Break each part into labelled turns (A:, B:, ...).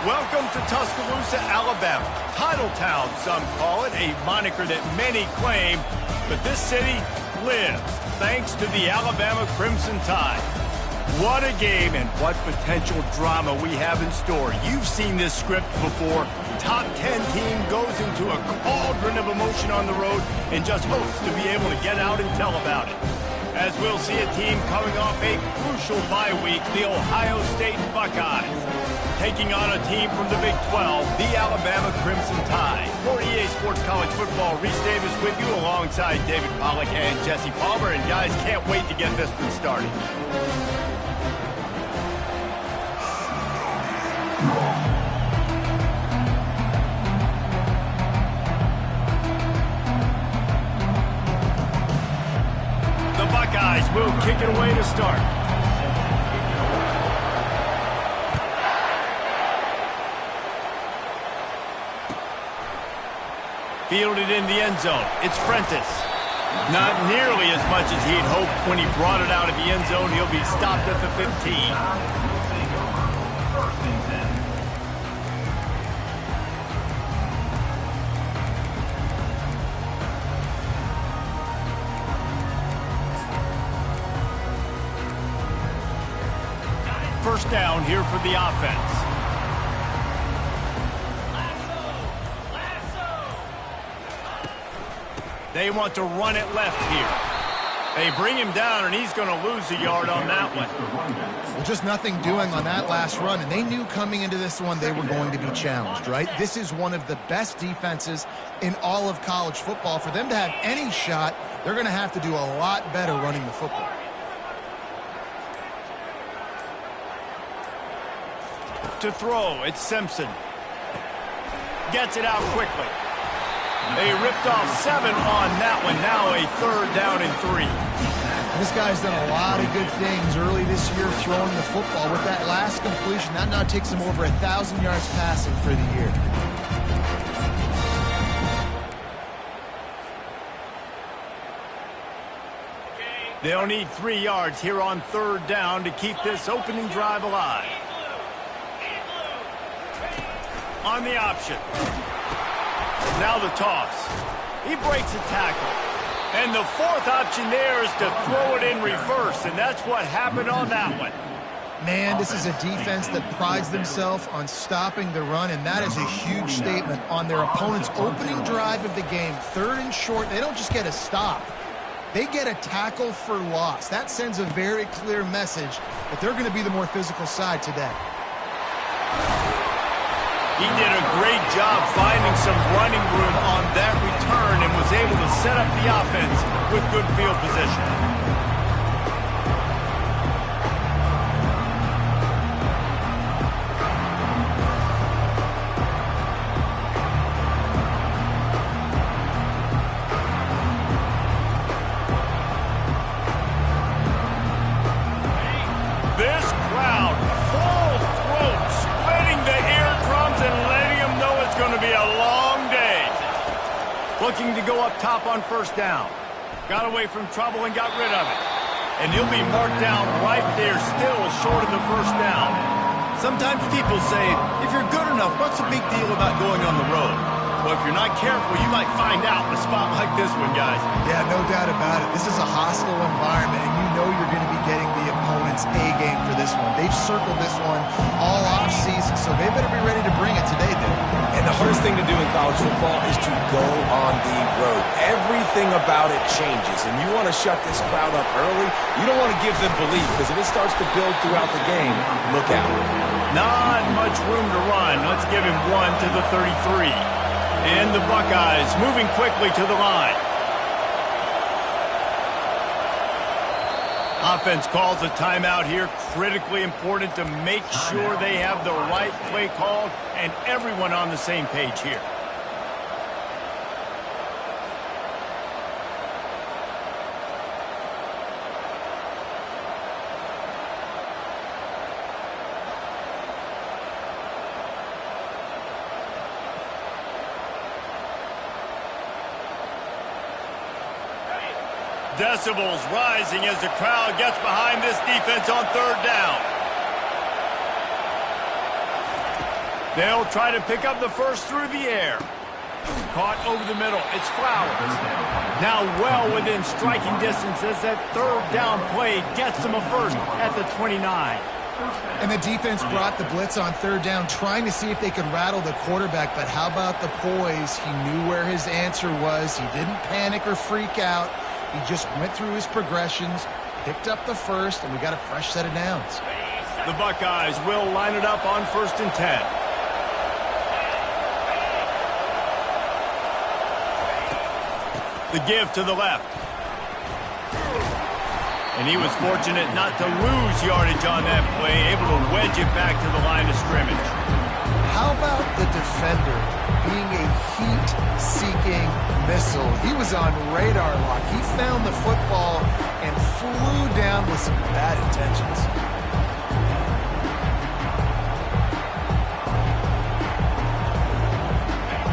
A: Welcome to Tuscaloosa, Alabama. Title Town, some call it, a moniker that many claim, but this city lives thanks to the Alabama Crimson Tide. What a game and what potential drama we have in store. You've seen this script before. Top 10 team goes into a cauldron of emotion on the road and just hopes to be able to get out and tell about it. As we'll see a team coming off a crucial bye week, the Ohio State Buckeyes, taking on a team from the Big 12, the Alabama Crimson Tide. For EA Sports College Football, Reese Davis with you alongside David Pollack and Jesse Palmer. And guys, can't wait to get this one started. The Buckeyes will kick it away to start. Fielded in the end zone. It's Prentice. Not nearly as much as he'd hoped when he brought it out of the end zone. He'll be stopped at the 15. First down here for the offense. They want to run it left here. They bring him down, and he's going to lose a yard on that one.
B: Well, just nothing doing on that last run, and they knew coming into this one they were going to be challenged, right? This is one of the best defenses in all of college football. For them to have any shot, they're going to have to do a lot better running the football.
A: To throw, it's Simpson. Gets it out quickly. They ripped off 7 on that one. Now a third down and 3.
B: This guy's done a lot of good things early this year throwing the football. With that last completion, that now takes him over 1,000 yards passing for the year.
A: They'll need 3 yards here on third down to keep this opening drive alive. On the option. Now the toss. He breaks a tackle. And the fourth option there is to throw it in reverse, and that's what happened on that one.
B: Man, this is a defense that prides themselves on stopping the run, and that is a huge statement on their opponent's opening drive of the game. Third and short, they don't just get a stop. They get a tackle for loss. That sends a very clear message that they're going to be the more physical side today.
A: He did a great job finding some running room on that return and was able to set up the offense with good field position. Looking to go up top on first down. Got away from trouble and got rid of it. And he'll be marked down right there, still short of the first down. Sometimes people say, if you're good enough, what's the big deal about going on the road? Well, if you're not careful, you might find out in a spot like this one, guys.
B: Yeah, no doubt about it. This is a hostile environment, and you know you're going to be getting the opponent's A-game for this one. They've circled this one all off-season, so they better be ready to bring it today, dude.
C: And the hardest thing to do in college football is to go on the road. Everything about it changes, and you want to shut this crowd up early. You don't want to give them belief, because if it starts to build throughout the game, look out.
A: Not much room to run. Let's give him 1 to the 33. And the Buckeyes moving quickly to the line. Offense calls a timeout here. Critically important to make sure they have the right play called and everyone on the same page here. Decibels rising as the crowd gets behind this defense on third down. They'll try to pick up the first through the air. Caught over the middle. It's Flowers. Now well within striking distance as that third down play gets them a first at the 29.
B: And the defense brought the blitz on third down, trying to see if they could rattle the quarterback. But how about the poise? He knew where his answer was. He didn't panic or freak out. He just went through his progressions, picked up the first, and we got a fresh set of downs.
A: The Buckeyes will line it up on 1st and 10. The give to the left. And he was fortunate not to lose yardage on that play, able to wedge it back to the line of scrimmage.
B: How about the defender being a heat-seeking missile? He was on radar lock. He found the football and flew down with some bad intentions.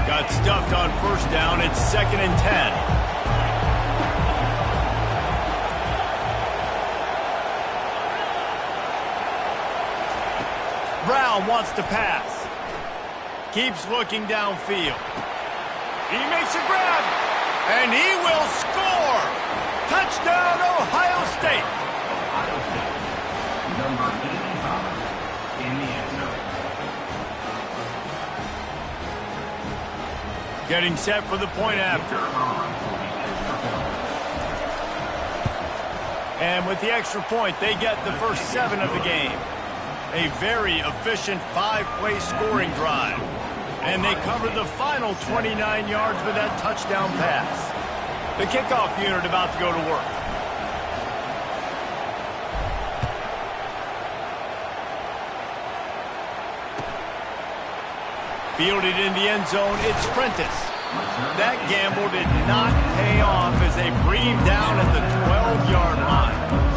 A: Got stuffed on 1st down. It's 2nd and 10. Brown wants to pass. Keeps looking downfield. He makes a grab, and he will score. Touchdown, Ohio State.
D: Number 85 in the end zone.
A: Getting set for the point after. And with the extra point, they get the first 7 of the game. A very efficient 5-play scoring drive. And they cover the final 29 yards with that touchdown pass. The kickoff unit about to go to work. Fielded in the end zone, it's Prentice. That gamble did not pay off as they bring him down at the 12-yard line.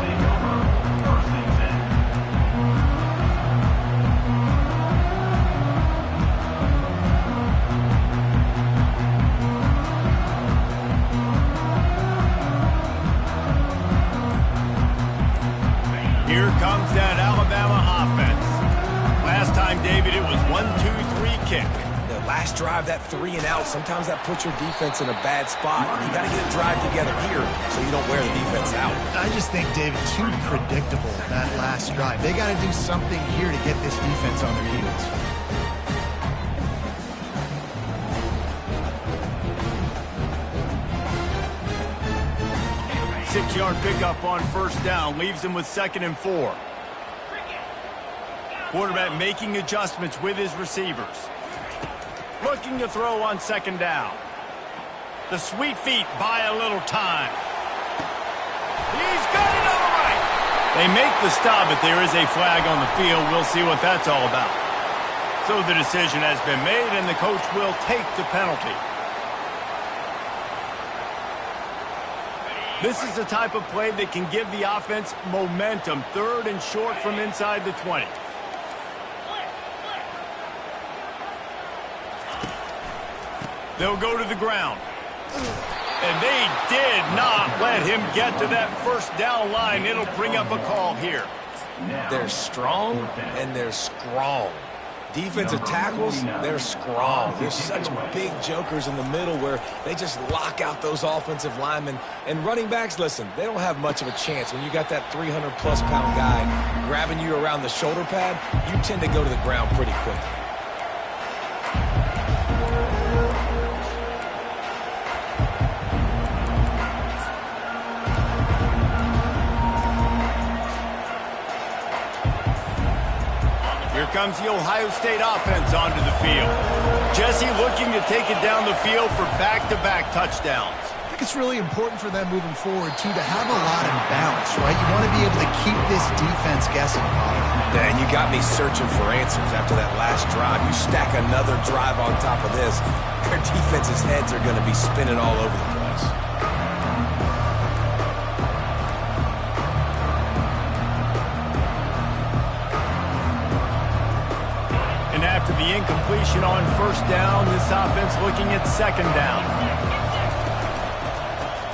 A: Here comes that Alabama offense. Last time, David, it was 1-2-3 kick.
C: The last drive, that 3 and out, sometimes that puts your defense in a bad spot. You got to get a drive together here so you don't wear the defense out.
B: I just think, David, too predictable, that last drive. They got to do something here to get this defense on their heels.
A: Six-yard pickup on 1st down leaves them with 2nd and 4. Quarterback making adjustments with his receivers. Looking to throw on 2nd down. The sweet feet buy a little time. He's got it on the right. They make the stop, but there is a flag on the field. We'll see what that's all about. So the decision has been made, and the coach will take the penalty. This is the type of play that can give the offense momentum. 3rd and short from inside the 20. They'll go to the ground. And they did not let him get to that 1st down line. It'll bring up a call here.
C: They're strong and they're strong. Defensive tackles, they're strong. There's such big jokers in the middle where they just lock out those offensive linemen. And running backs, listen, they don't have much of a chance. When you got that 300-plus pound guy grabbing you around the shoulder pad, you tend to go to the ground pretty quickly.
A: Here comes the Ohio State offense onto the field. Jesse looking to take it down the field for back-to-back touchdowns.
B: I think it's really important for them moving forward, too, to have a lot of balance, right? You want to be able to keep this defense guessing, Bob.
C: Dan, you got me searching for answers after that last drive. You stack another drive on top of this, their defense's heads are going to be spinning all over the place.
A: And after the incompletion on 1st down, this offense looking at 2nd down.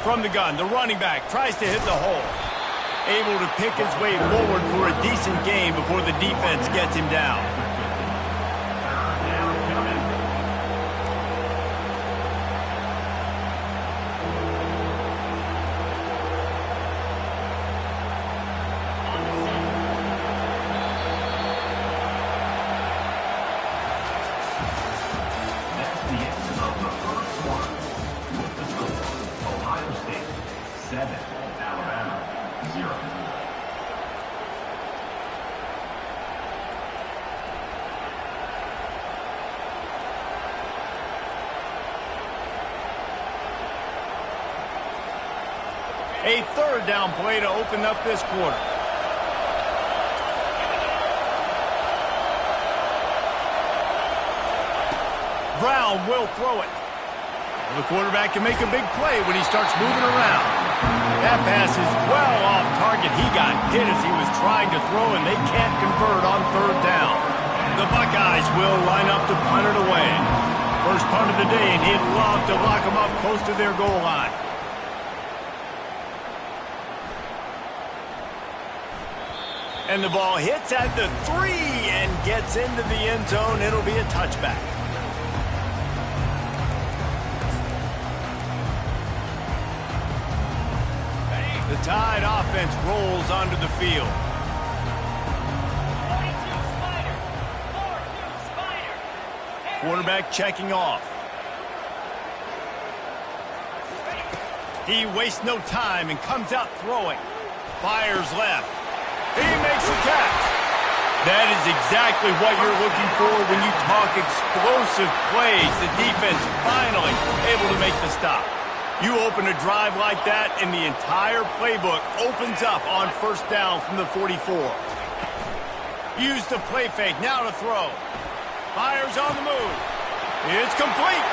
A: From the gun, the running back tries to hit the hole. Able to pick his way forward for a decent gain before the defense gets him down.
D: Alabama, 0.
A: A third down play to open up this quarter. Brown will throw it. The quarterback can make a big play when he starts moving around. That pass is well off target. He got hit as he was trying to throw, and they can't convert on third down. The Buckeyes will line up to punt it away. First punt of the day, and he'd love to lock them up close to their goal line. And the ball hits at the 3 and gets into the end zone. It'll be a touchback. The Tide offense rolls onto the field.
E: 42 Spider. 4-2 Spider.
A: Quarterback checking off. He wastes no time and comes out throwing. Fires left. He makes the catch. That is exactly what you're looking for when you talk explosive plays. The defense finally able to make the stop. You open a drive like that, and the entire playbook opens up on first down from the 44. Use the play fake, now to throw. Fires on the move. It's complete.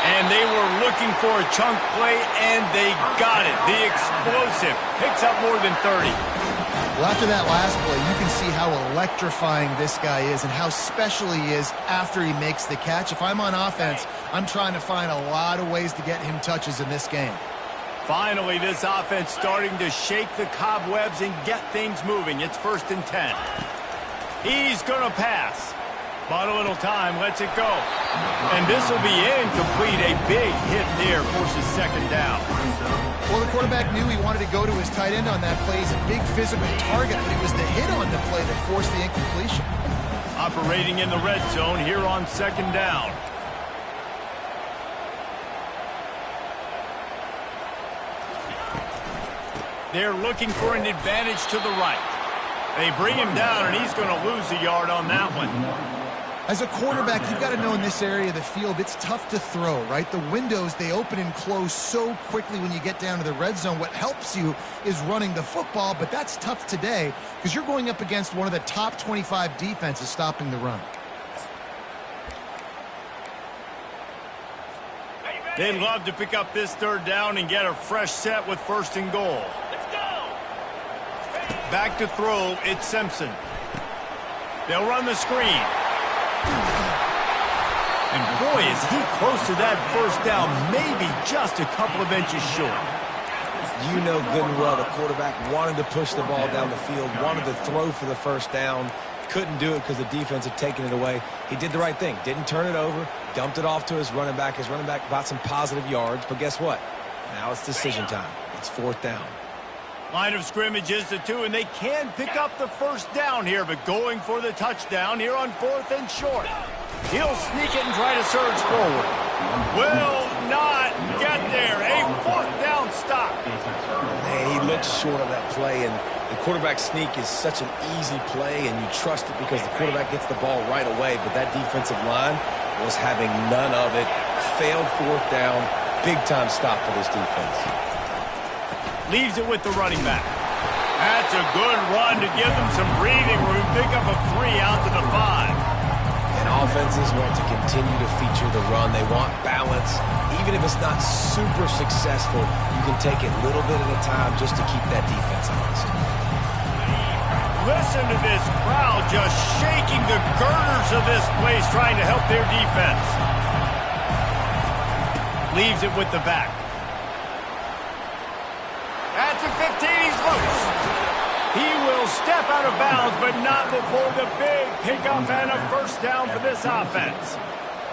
A: And they were looking for a chunk play, and they got it. The explosive picks up more than 30.
B: Well, after that last play, you can see how electrifying this guy is and how special he is after he makes the catch. If I'm on offense, I'm trying to find a lot of ways to get him touches in this game.
A: Finally, this offense starting to shake the cobwebs and get things moving. It's 1st and 10. He's going to pass. Bought a little time, lets it go. And this will be incomplete. A big hit there forces second down.
B: Well, the quarterback knew he wanted to go to his tight end on that play. He's a big physical target, but it was the hit on the play that forced the incompletion.
A: Operating in the red zone here on second down. They're looking for an advantage to the right. They bring him down, and he's going to lose a yard on that one.
B: As a quarterback, you've got to know in this area of the field, it's tough to throw, right? The windows, they open and close so quickly when you get down to the red zone. What helps you is running the football, but that's tough today because you're going up against one of the top 25 defenses stopping the run.
A: They'd love to pick up this third down and get a fresh set with 1st and goal.
E: Let's go.
A: Back to throw, it's Simpson. They'll run the screen. And boy, is he close to that first down, maybe just a couple of inches short.
C: You know good and well the quarterback wanted to push the ball down the field, wanted to throw for the first down, couldn't do it because the defense had taken it away. He did the right thing, didn't turn it over, dumped it off to his running back. His running back got some positive yards, but guess what? Now it's decision time. It's 4th down.
A: Line of scrimmage is the 2, and they can pick up the first down here, but going for the touchdown here on 4th and short. He'll sneak it and try to surge forward. Will not get there. A 4th down stop.
C: Man, he looked short of that play, and the quarterback sneak is such an easy play, and you trust it because the quarterback gets the ball right away, but that defensive line was having none of it. Failed 4th down. Big-time stop for this defense.
A: Leaves it with the running back. That's a good run to give them some breathing room. Pick up a 3 out to the 5.
C: And offenses want to continue to feature the run. They want balance. Even if it's not super successful, you can take it little bit at a time just to keep that defense honest.
A: Listen to this crowd just shaking the girders of this place, trying to help their defense. Leaves it with the back. At the 15, he's loose. He will step out of bounds, but not before the big pickup and a first down for this offense.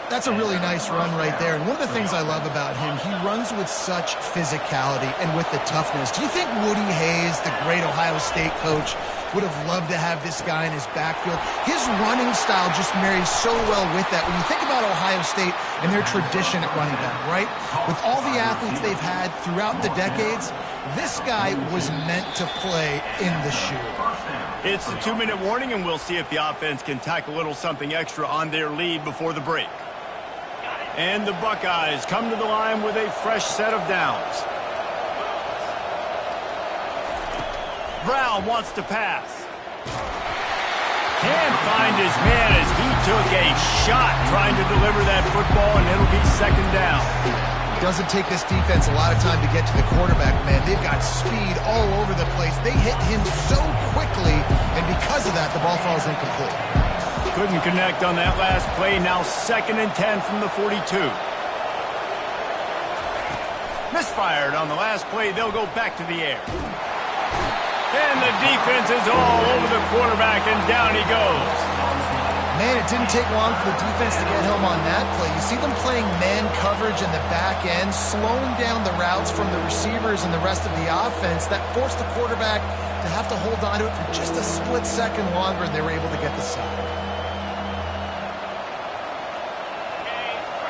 B: That's a really nice run right there. And one of the things I love about him, he runs with such physicality and with the toughness. Do you think Woody Hayes, the great Ohio State coach, would have loved to have this guy in his backfield. His running style just marries so well with that. When you think about Ohio State and their tradition at running back, right? With all the athletes they've had throughout the decades, this guy was meant to play in the shoe.
A: It's the 2-minute warning, and we'll see if the offense can tack a little something extra on their lead before the break. And the Buckeyes come to the line with a fresh set of downs. Brown wants to pass. Can't find his man as he took a shot trying to deliver that football, and it'll be second down.
B: Doesn't take this defense a lot of time to get to the quarterback, man. They've got speed all over the place. They hit him so quickly, and because of that, the ball falls incomplete.
A: Couldn't connect on that last play. Now 2nd and 10 from the 42. Misfired on the last play. They'll go back to the air. And the defense is all over the quarterback, and down he goes.
B: Man, it didn't take long for the defense to get home on that play. You see them playing man coverage in the back end, slowing down the routes from the receivers and the rest of the offense. That forced the quarterback to have to hold on to it for just a split second longer, and they were able to get the sack.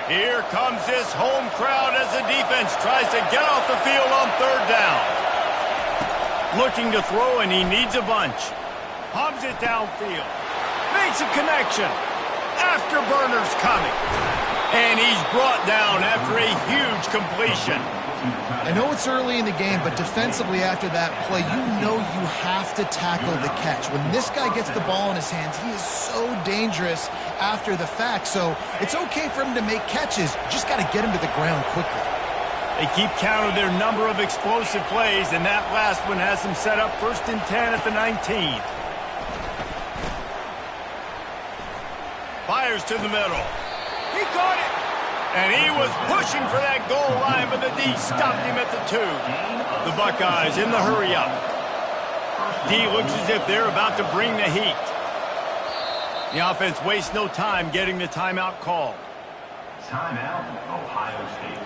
A: Here comes this home crowd as the defense tries to get off the field on 3rd down. Looking to throw, and he needs a bunch. Hubs it downfield. Makes a connection. Afterburner's coming. And he's brought down after a huge completion.
B: I know it's early in the game, but defensively after that play, you know you have to tackle the catch. When this guy gets the ball in his hands, he is so dangerous after the fact. So it's okay for him to make catches. You just got to get him to the ground quickly.
A: They keep count of their number of explosive plays, and that last one has them set up 1st and 10 at the 19. Fires to the middle. He caught it. And he was pushing for that goal line, but the D stopped him at the 2. The Buckeyes in the hurry-up. D looks as if they're about to bring the heat. The offense wastes no time getting the timeout called.
D: Timeout, Ohio State.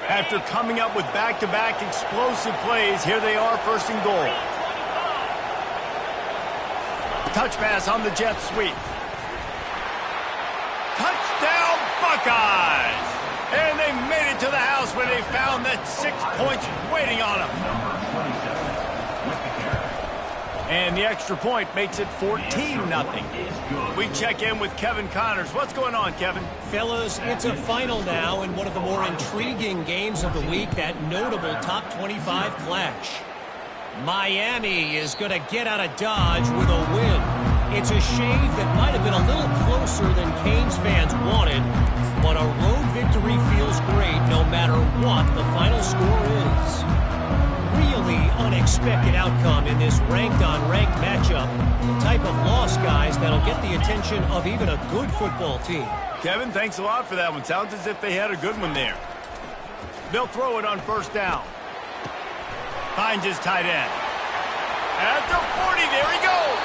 A: After coming up with back-to-back explosive plays, here they are, 1st and goal. Touch pass on the jet sweep. Touchdown, Buckeyes! And they made it to the house where they found that 6 points waiting on them. And the extra point makes it 14-0. We check in with Kevin Connors. What's going on, Kevin?
F: Fellas, it's a final now in one of the more intriguing games of the week, that notable top 25 clash. Miami is going to get out of Dodge with a win. It's a shave that might have been a little closer than Canes fans wanted, but a road victory feels great no matter what the final score is. Really unexpected outcome in this ranked-on-ranked matchup. The type of loss, guys, that'll get the attention of even a good football team.
A: Kevin, thanks a lot for that one. Sounds as if they had a good one there. They'll throw it on 1st down. Finds his tight end. At the 40, there he goes.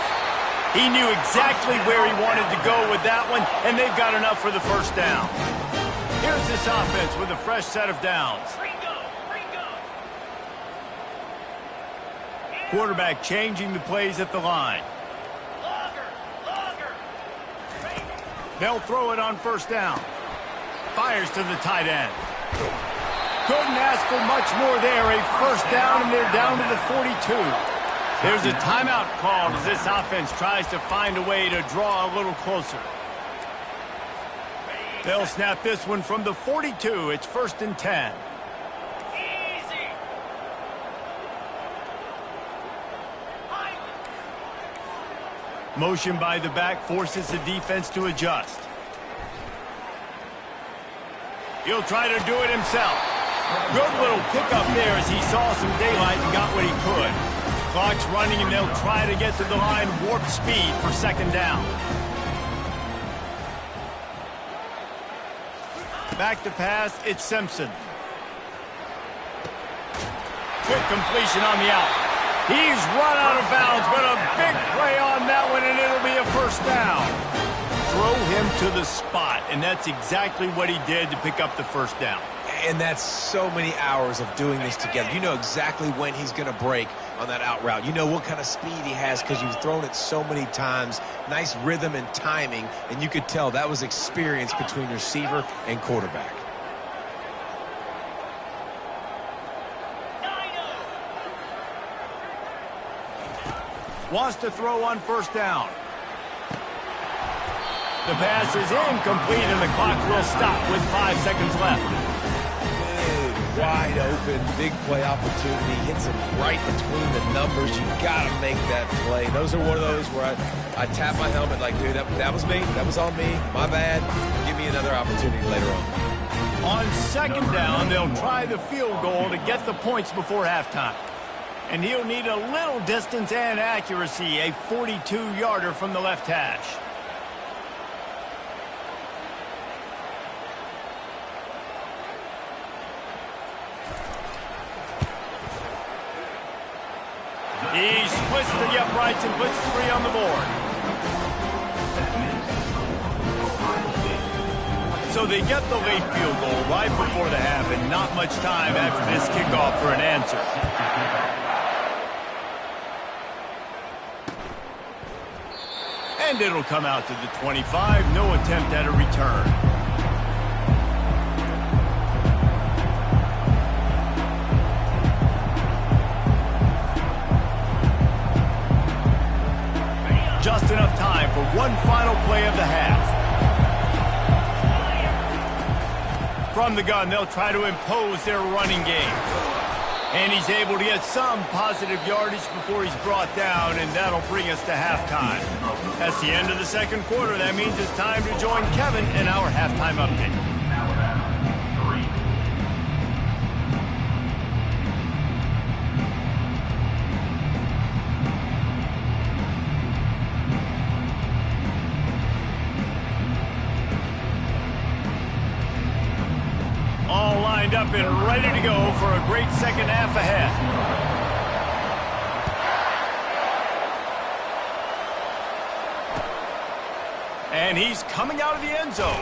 A: He knew exactly where he wanted to go with that one, and they've got enough for the 1st down. Here's this offense with a fresh set of downs. Quarterback changing the plays at the line. They'll throw it on 1st down. Fires to the tight end. Couldn't ask for much more there. A 1st down, and they're down to the 42. There's a timeout called as this offense tries to find a way to draw a little closer. They'll snap this one from the 42. It's 1st and 10. Motion by the back forces the defense to adjust. He'll try to do it himself. Good little pickup there as he saw some daylight and got what he could. Clock's running, and they'll try to get to the line warp speed for 2nd down. Back to pass, it's Simpson. Quick completion on the out. He's run out of bounds, but a big play on that one, and it'll be a 1st down. throw him to the spot, and that's exactly what he did to pick up the first down.
C: And that's so many hours of doing this together. You know exactly when he's going to break on that out route. You know what kind of speed he has because you've thrown it so many times. Nice rhythm and timing, and you could tell that was experience between receiver and quarterback.
A: Wants to throw on first down. The pass is incomplete, and the clock will stop with 5 seconds left.
C: Big, wide open, big play opportunity. Hits him right between the numbers. You got to make that play. Those are one of those where I tap my helmet like, dude, that was me. That was on me. My bad. Give me another opportunity later on.
A: On second down, they'll try the field goal to get the points before halftime. And he'll need a little distance and accuracy, a 42-yarder from the left hash. He splits the uprights and puts 3 on the board. So they get the late field goal right before the half, and not much time after this kickoff for an answer. And it'll come out to the 25. No attempt at a return. Just enough time for one final play of the half. From the gun, they'll try to impose their running game. And he's able to get some positive yardage before he's brought down, and that'll bring us to halftime. That's the end of the second quarter. That means it's time to join Kevin in our halftime update. All lined up and ready to go for a great second half ahead. And he's coming out of the end zone.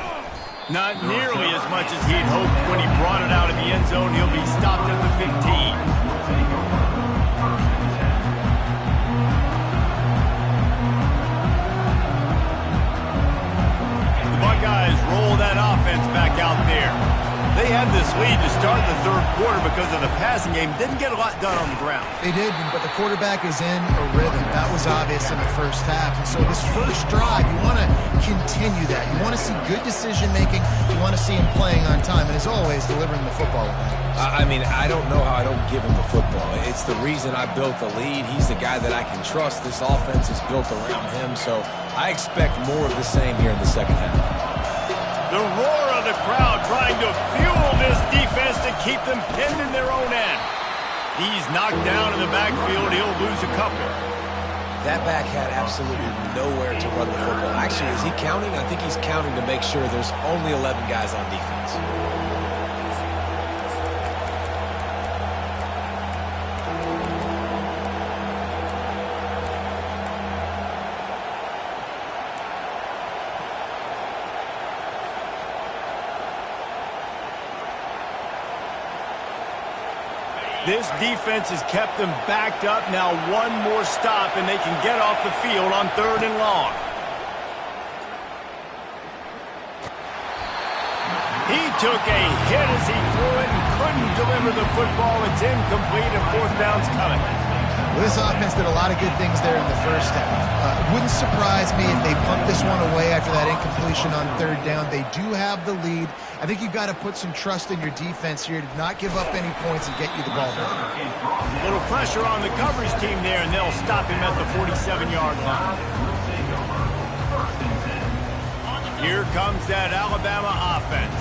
A: Not nearly as much as he'd hoped when he brought it out of the end zone. He'll be stopped at the 15. Buckeyes roll that offense back out there. They had this lead to start the third quarter because of the passing game. Didn't get a lot done on the ground.
B: They did, but the quarterback is in a rhythm. That was obvious in the first half. And so this first drive, you want to continue that. You want to see good decision-making. You want to see him playing on time. And as always, delivering the football.
C: I mean, I don't know how I don't give him the football. It's the reason I built the lead. He's the guy that I can trust. This offense is built around him. So I expect more of the same here in the second half.
A: The roar of the crowd trying to fuel this defense to keep them pinned in their own end. He's knocked down in the backfield. He'll lose a couple.
C: That back had absolutely nowhere to run the football. Actually, is he counting? I think he's counting to make sure there's only 11 guys on defense.
A: This defense has kept them backed up. Now one more stop, and they can get off the field on 3rd and long. He took a hit as he threw it and couldn't deliver the football. It's incomplete, and 4th down's coming.
B: Well, this offense did a lot of good things there in the first half. Wouldn't surprise me if they pumped this one away after that incompletion on 3rd down. They do have the lead. I think you've got to put some trust in your defense here to not give up any points and get you the ball back.
A: A little pressure on the coverage team there, and they'll stop him at the 47-yard line. Here comes that Alabama offense.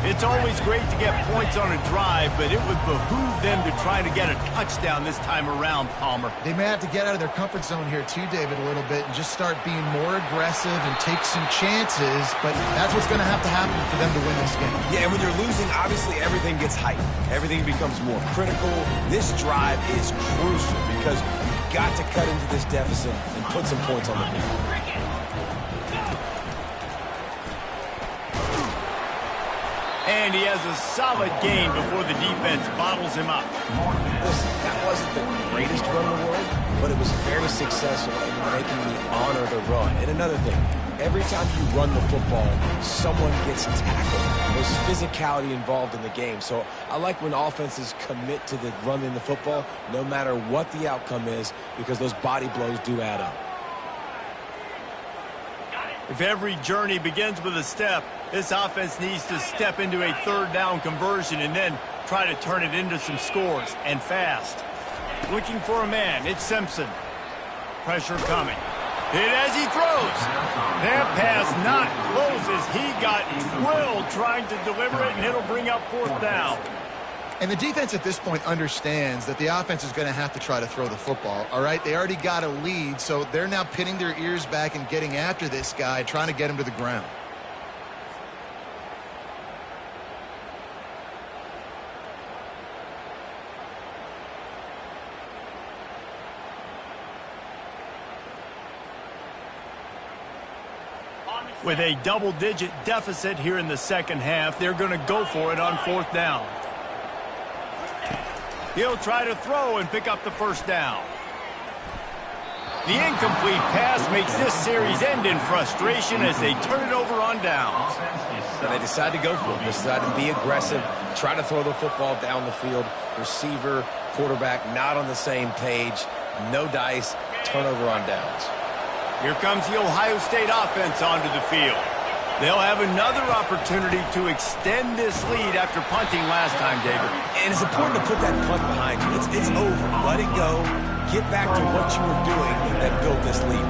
A: It's always great to get points on a drive, but it would behoove them to try to get a touchdown this time around, Palmer.
B: They may have to get out of their comfort zone here too, David, a little bit and just start being more aggressive and take some chances, but that's what's going to happen for them to win this game.
C: Yeah, and when you're losing, obviously everything gets heightened. Everything becomes more critical. This drive is crucial because you've got to cut into this deficit and put some points on the board.
A: And he has a solid gain before the defense bottles him up.
C: Listen, that wasn't the greatest run in the world, but it was very successful in making me honor the run. And another thing, every time you run the football, someone gets tackled. There's physicality involved in the game. So I like when offenses commit to the running the football, no matter what the outcome is, because those body blows do add up.
A: If every journey begins with a step, this offense needs to step into a third down conversion and then try to turn it into some scores, and fast. Looking for a man, it's Simpson. Pressure coming. Hit as he throws. That pass not close as he got drilled trying to deliver it, and it'll bring up fourth down.
B: And the defense at this point understands that the offense is going to have to try to throw the football, all right? They already got a lead, so they're now pinning their ears back and getting after this guy, trying to get him to the ground.
A: With a double-digit deficit here in the second half, they're going to go for it on fourth down. He'll try to throw and pick up the first down. The incomplete pass makes this series end in frustration as they turn it over on downs.
C: So they decide to go for it. They decide to be aggressive, try to throw the football down the field. Receiver, quarterback, not on the same page. No dice, turnover on downs.
A: Here comes the Ohio State offense onto the field. They'll have another opportunity to extend this lead after punting last time, David.
C: And it's important to put that punt behind you. It's over. Let it go. Get back to what you were doing that built this lead.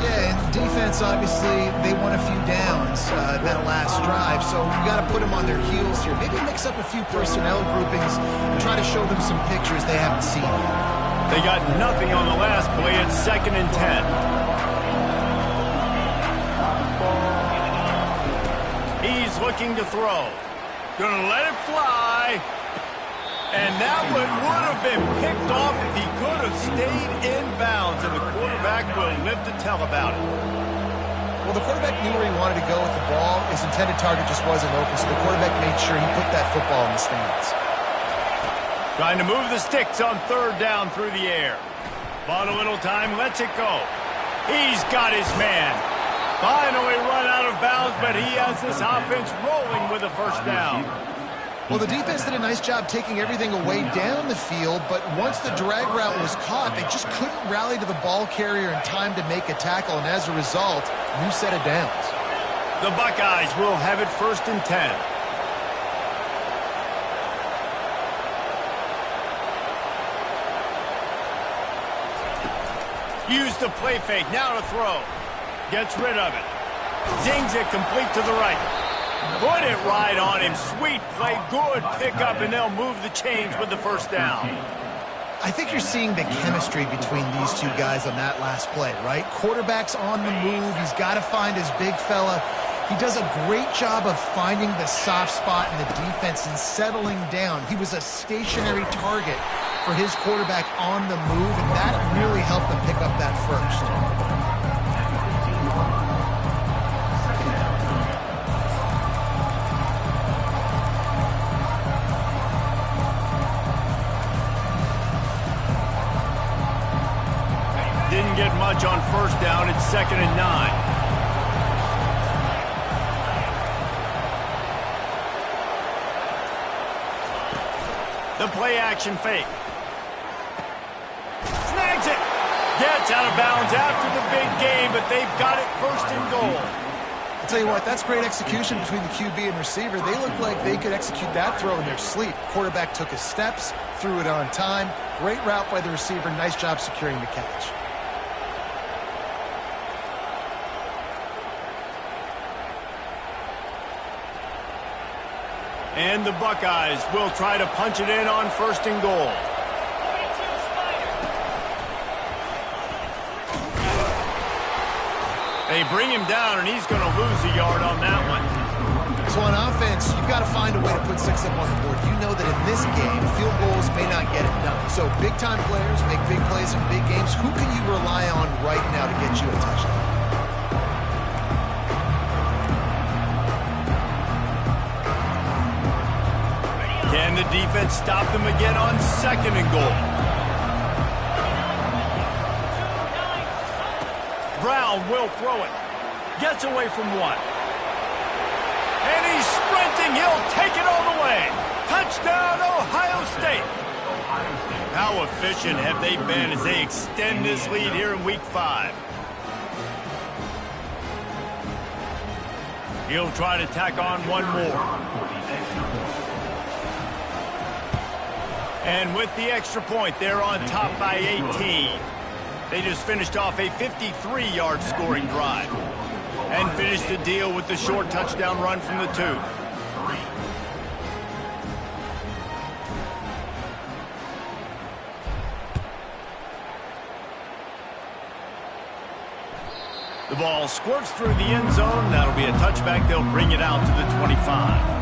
B: Yeah, and defense, obviously, they won a few downs that last drive, so you got to put them on their heels here. Maybe mix up a few personnel groupings and try to show them some pictures they haven't seen yet.
A: They got nothing on the last play. It's 2nd and 10. He's looking to throw. Gonna let it fly. And that one would have been picked off if he could have stayed in bounds, and the quarterback will live to tell about it.
B: Well, the quarterback knew where he wanted to go with the ball. His intended target just wasn't open, so the quarterback made sure he put that football in the stands.
A: Trying to move the sticks on third down through the air. Bought a little time, lets it go. He's got his man. Finally run out of bounds, but he has this offense rolling with a first down.
B: Well, the defense did a nice job taking everything away down the field, but once the drag route was caught, they just couldn't rally to the ball carrier in time to make a tackle, and as a result, new set of downs.
A: The Buckeyes will have it 1st and 10. Use the play fake, now to throw. Gets rid of it. Zings it complete to the right. Put it right on him. Sweet play, good pickup, and they'll move the chains with the first down.
B: I think you're seeing the chemistry between these two guys on that last play, right? Quarterback's on the move. He's got to find his big fella. He does a great job of finding the soft spot in the defense and settling down. He was a stationary target for his quarterback on the move, and that really helped them pick up that first.
A: Didn't get much on first down. It's 2nd and 9. The play action fake. Snags it. Gets out of bounds after the big game, but they've got it 1st and goal.
B: I'll tell you what, that's great execution between the QB and receiver. They look like they could execute that throw in their sleep. Quarterback took his steps, threw it on time. Great route by the receiver. Nice job securing the catch.
A: And the Buckeyes will try to punch it in on 1st and goal. They bring him down, and he's going to lose a yard on that one.
B: So on offense, you've got to find a way to put 6 up on the board. You know that in this game, field goals may not get it done. So big-time players make big plays in big games. Who can you rely on right now to get you a touchdown?
A: And the defense stopped them again on 2nd and goal. Brown will throw it. Gets away from one. And he's sprinting. He'll take it all the way. Touchdown, Ohio State. How efficient have they been as they extend this lead here in Week 5? He'll try to tack on one more. And with the extra point, they're on top by 18. They just finished off a 53-yard scoring drive and finished the deal with the short touchdown run from the 2. The ball squirts through the end zone. That'll be a touchback. They'll bring it out to the 25.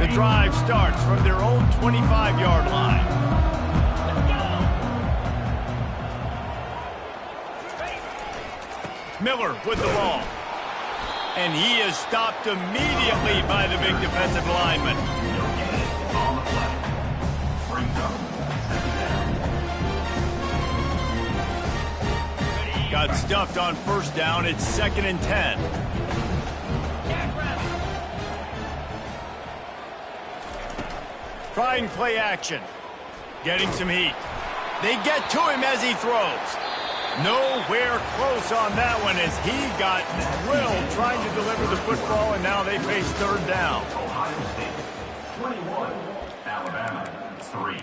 A: The drive starts from their own 25-yard line. Miller with the ball. And he is stopped immediately by the big defensive lineman. Got stuffed on 1st down. It's 2nd and 10. Trying play action. Getting some heat. They get to him as he throws. Nowhere close on that one as he got drilled trying to deliver the football, and now they face 3rd down.
D: Ohio State 21, Alabama 3.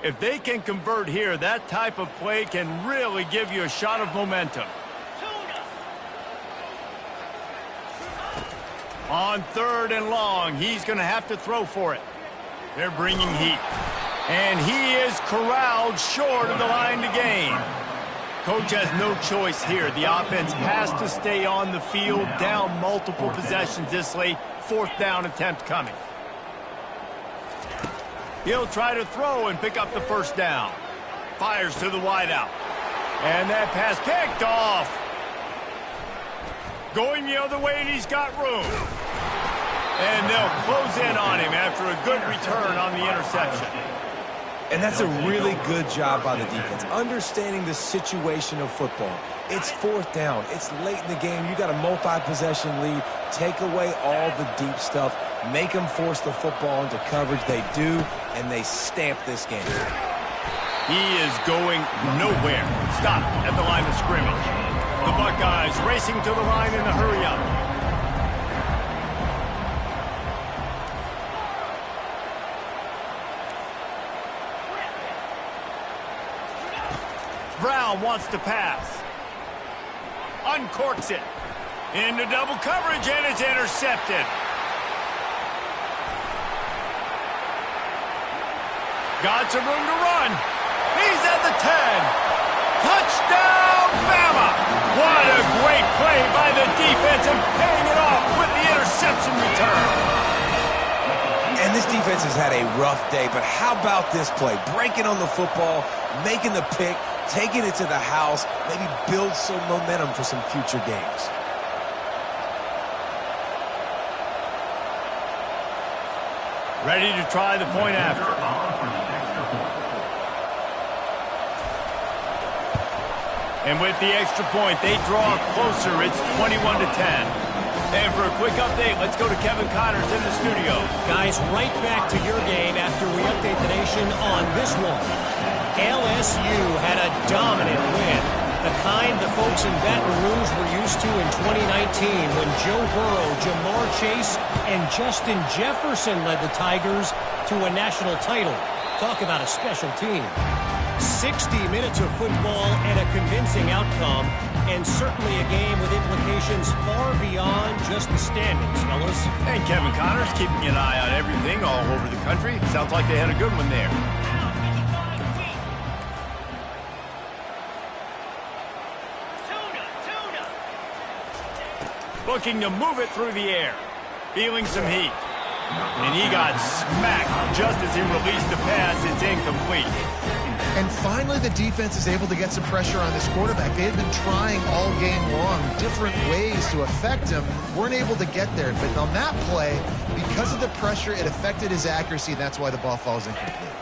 A: If they can convert here, that type of play can really give you a shot of momentum. On 3rd and long, he's going to have to throw for it. They're bringing heat. And he is corralled short of the line to gain. Coach has no choice here. The offense has to stay on the field, down multiple possessions this late. 4th down attempt coming. He'll try to throw and pick up the 1st down. Fires to the wideout. And that pass picked off. Going the other way, and he's got room. And they'll close in on him after a good return on the interception.
C: And that's a really good job by the defense, understanding the situation of football. It's 4th down. It's late in the game. You got a multi-possession lead. Take away all the deep stuff. Make them force the football into coverage. They do, and they stamp this game.
A: He is going nowhere. Stop at the line of scrimmage. The Buckeyes racing to the line in a hurry-up. Brown wants to pass. Uncorks it. Into double coverage, and it's intercepted. Got some room to run. He's at the 10. Touchdown, Bama! What a great play by the defense and paying it off with the interception return.
C: And this defense has had a rough day, but how about this play? Breaking on the football, making the pick, taking it to the house, maybe build some momentum for some future games.
A: Ready to try the point after. And with the extra point, they draw closer. It's 21-10. And for a quick update, let's go to Kevin Connors in the studio.
F: Guys, right back to your game after we update the nation on this one. LSU had a dominant win, the kind the folks in Baton Rouge were used to in 2019 when Joe Burrow, Jamar Chase, and Justin Jefferson led the Tigers to a national title. Talk about a special team. 60 minutes of football and a convincing outcome, and certainly a game with implications far beyond just the standings, fellas.
A: And Kevin Connors keeping an eye on everything all over the country. Sounds like they had a good one there. Looking to move it through the air. Feeling some heat. And he got smacked just as he released the pass. It's incomplete.
B: And finally, the defense is able to get some pressure on this quarterback. They had been trying all game long different ways to affect him. Weren't able to get there. But on that play, because of the pressure, it affected his accuracy. And that's why the ball falls incomplete.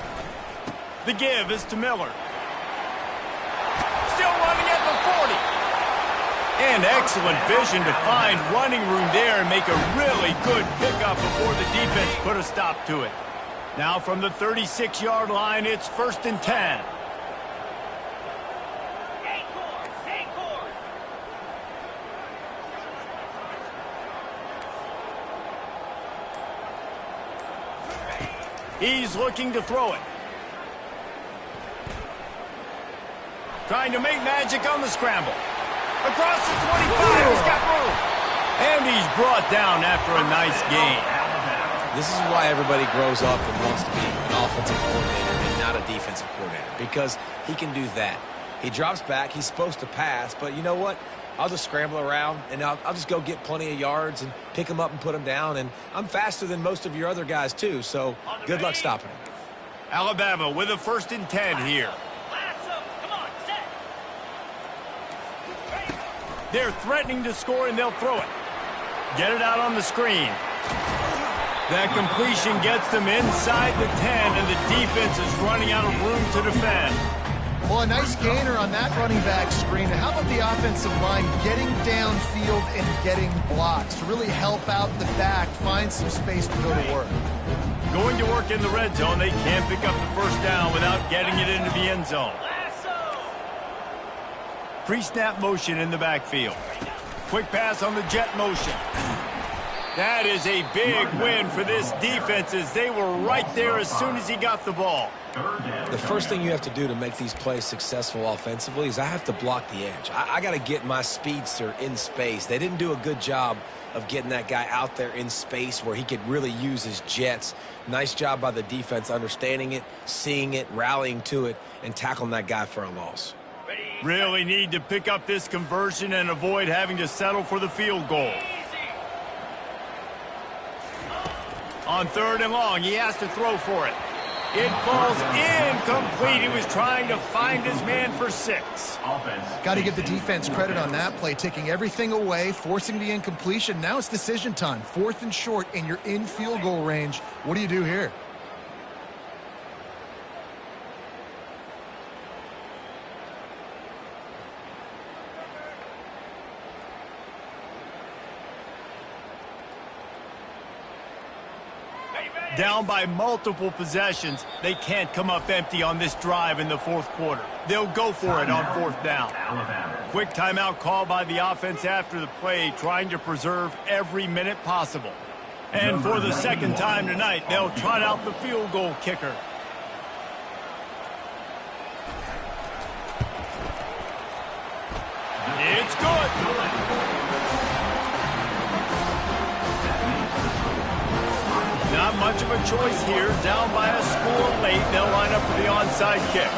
A: The give is to Miller. Still running at the 40. And excellent vision to find running room there and make a really good pickup before the defense put a stop to it. Now from the 36-yard line, it's 1st and 10. He's looking to throw it. Trying to make magic on the scramble. Across the 25, he's got room. And he's brought down after a nice gain.
C: This is why everybody grows up and wants to be an offensive coordinator and not a defensive coordinator, because he can do that. He drops back, he's supposed to pass, but you know what? I'll just scramble around, and I'll just go get plenty of yards and pick him up and put him down, and I'm faster than most of your other guys too, so good luck stopping him.
A: Alabama with a 1st and 10 here. They're threatening to score, and they'll throw it. Get it out on the screen. That completion gets them inside the 10, and the defense is running out of room to defend.
B: Well, a nice gainer on that running back screen. And how about the offensive line getting downfield and getting blocks to really help out the back, find some space to go to work?
A: Going to work in the red zone, they can't pick up the 1st down without getting it into the end zone. Pre-snap motion in the backfield. Quick pass on the jet motion. That is a big win for this defense as they were right there as soon as he got the ball.
C: The first thing you have to do to make these plays successful offensively is I have to block the edge. I got to get my speedster in space. They didn't do a good job of getting that guy out there in space where he could really use his jets. Nice job by the defense understanding it, seeing it, rallying to it, and tackling that guy for a loss.
A: Really need to pick up this conversion and avoid having to settle for the field goal. On 3rd and long, he has to throw for it. It falls incomplete. He was trying to find his man for 6.
B: Got to give the defense credit on that play, taking everything away, forcing the incompletion. Now it's decision time. 4th and short, and you're in field goal range. What do you do here?
A: Down by multiple possessions, they can't come up empty on this drive in the 4th quarter. They'll go for it on 4th down. Quick timeout call by the offense after the play, trying to preserve every minute possible. And for the 2nd time tonight, they'll trot out the field goal kicker. It's good. Not much of a choice here. Down by a score late, they'll line up for the onside kick.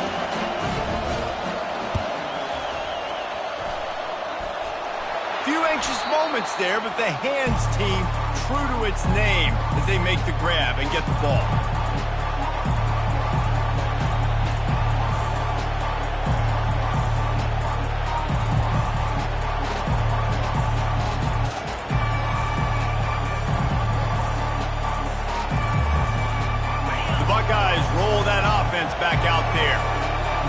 A: Few anxious moments there, but the hands team true to its name as they make the grab and get the ball. Roll that offense back out there.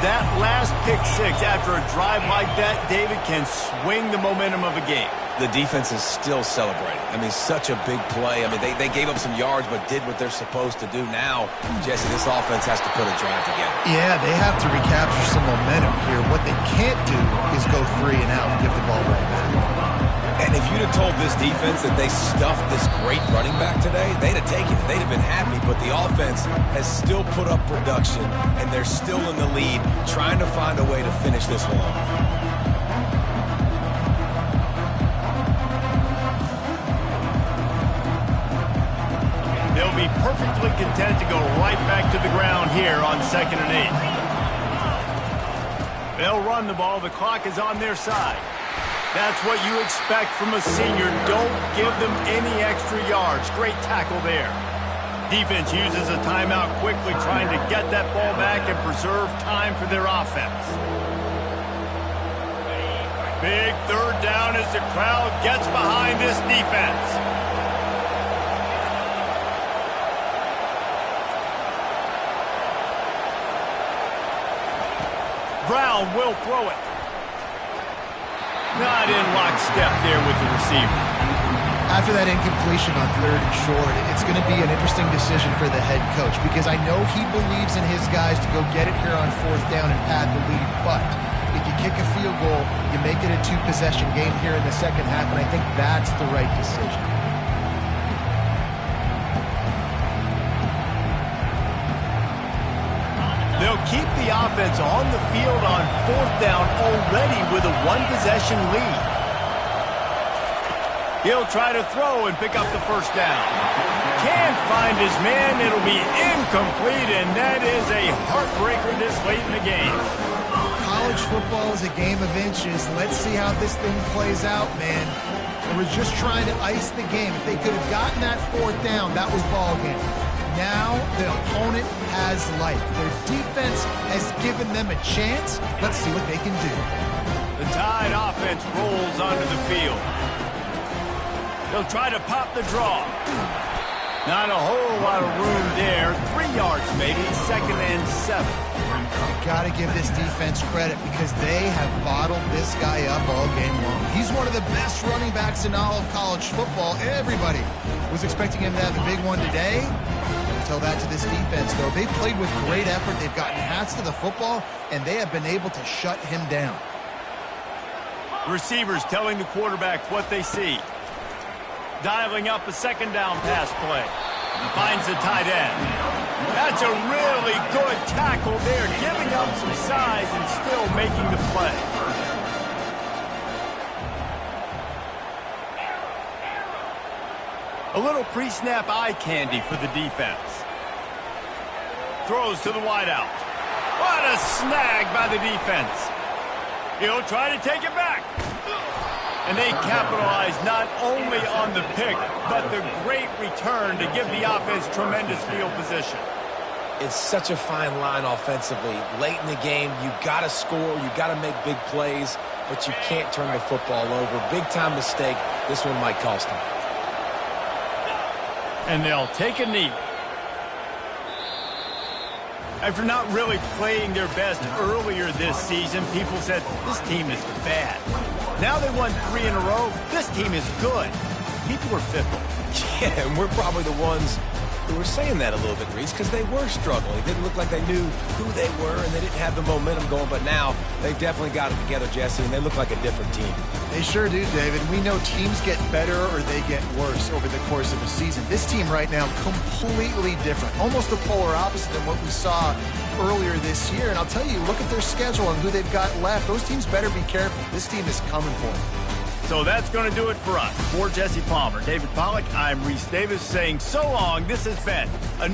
A: That last pick 6 after a drive like that, David, can swing the momentum of a game.
C: The defense is still celebrating. I mean, such a big play. I mean, they gave up some yards but did what they're supposed to do. Now, Jesse, this offense has to put a drive together.
B: Yeah, they have to recapture some momentum here. What they can't do is go 3 and out and give the ball right back.
C: And if you'd have told this defense that they stuffed this great running back today, they'd have taken it. They'd have been happy. But the offense has still put up production, and they're still in the lead, trying to find a way to finish this one off.
A: They'll be perfectly content to go right back to the ground here on 2nd and 8. They'll run the ball. The clock is on their side. That's what you expect from a senior. Don't give them any extra yards. Great tackle there. Defense uses a timeout quickly, trying to get that ball back and preserve time for their offense. Big third down as the crowd gets behind this defense. Brown will throw it. Not in lockstep there with the receiver.
B: After that incompletion on 3rd and short, it's going to be an interesting decision for the head coach because I know he believes in his guys to go get it here on 4th down and pad the lead. But if you kick a field goal, you make it a 2-possession game here in the second half, and I think that's the right decision.
A: They'll keep the offense on the field on 4th down already with a 1-possession lead. He'll try to throw and pick up the 1st down. Can't find his man. It'll be incomplete, and that is a heartbreaker this late in the game.
B: College football is a game of inches. Let's see how this thing plays out, man. They were just trying to ice the game. If they could have gotten that 4th down, that was ball game. Now the opponent has life. Their defense has given them a chance. Let's see what they can do.
A: The Tide offense rolls onto the field. They'll try to pop the draw. Not a whole lot of room there. 3 yards maybe, 2nd and 7.
B: Got to give this defense credit because they have bottled this guy up all game long. He's one of the best running backs in all of college football. Everybody was expecting him to have a big one today. Tell that to this defense, though. They've played with great effort. They've gotten hats to the football, and they have been able to shut him down.
A: Receivers telling the quarterback what they see. Dialing up a 2nd down pass play. Finds the tight end. That's a really good tackle there, giving up some size and still making the play. A little pre-snap eye candy for the defense. Throws to the wideout. What a snag by the defense. He'll try to take it back. And they capitalize not only on the pick, but the great return to give the offense tremendous field position.
C: It's such a fine line offensively. Late in the game, you got to score, you got to make big plays, but you can't turn the football over. Big-time mistake. This one might cost them.
A: And they'll take a knee. After not really playing their best earlier this season, people said, this team is bad. Now they won 3 in a row. This team is good. People are fickle.
C: Yeah, and we're probably the ones who were saying that a little bit, Reese, because they were struggling. It didn't look like they knew who they were, and they didn't have the momentum going. But now they've definitely got it together, Jesse, and they look like a different team.
B: They sure do, David. We know teams get better or they get worse over the course of a season. This team right now, completely different. Almost the polar opposite than what we saw earlier this year. And I'll tell you, look at their schedule and who they've got left. Those teams better be careful. This team is coming for them.
A: So that's going to do it for us. For Jesse Palmer, David Pollack, I'm Reese Davis saying so long. This has been a